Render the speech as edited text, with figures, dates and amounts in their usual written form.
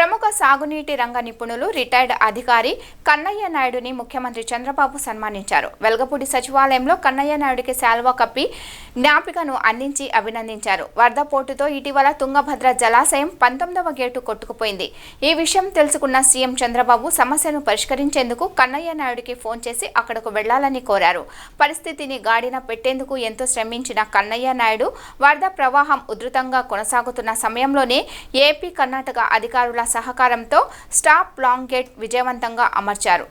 ప్రముఖ సాగునీటి రంగ నిపుణులు రిటైర్డ్ అధికారి కన్నయ్య నాయుడుని ముఖ్యమంత్రి చంద్రబాబు సన్మానించారు. వెల్గపూడి సచివాలయంలో కన్నయ్య నాయుడికి శాల్వా కప్పి జ్ఞాపికను అందించి అభినందించారు. వరద పోటుతో ఇటీవల తుంగభద్ర జలాశయం 19వ గేటు కొట్టుకుపోయింది. ఈ విషయం తెలుసుకున్న సీఎం చంద్రబాబు సమస్యను పరిష్కరించేందుకు కన్నయ్య నాయుడికి ఫోన్ చేసి అక్కడకు వెళ్లాలని కోరారు. పరిస్థితిని గాడిన పెట్టేందుకు ఎంతో శ్రమించిన కన్నయ్య నాయుడు వరద ప్రవాహం ఉధృతంగా కొనసాగుతున్న సమయంలోనే ఏపీ, కర్ణాటక అధికారుల సహకారంతో స్టాప్ లాంగ్ గేట్ విజయవంతంగా అమర్చారు.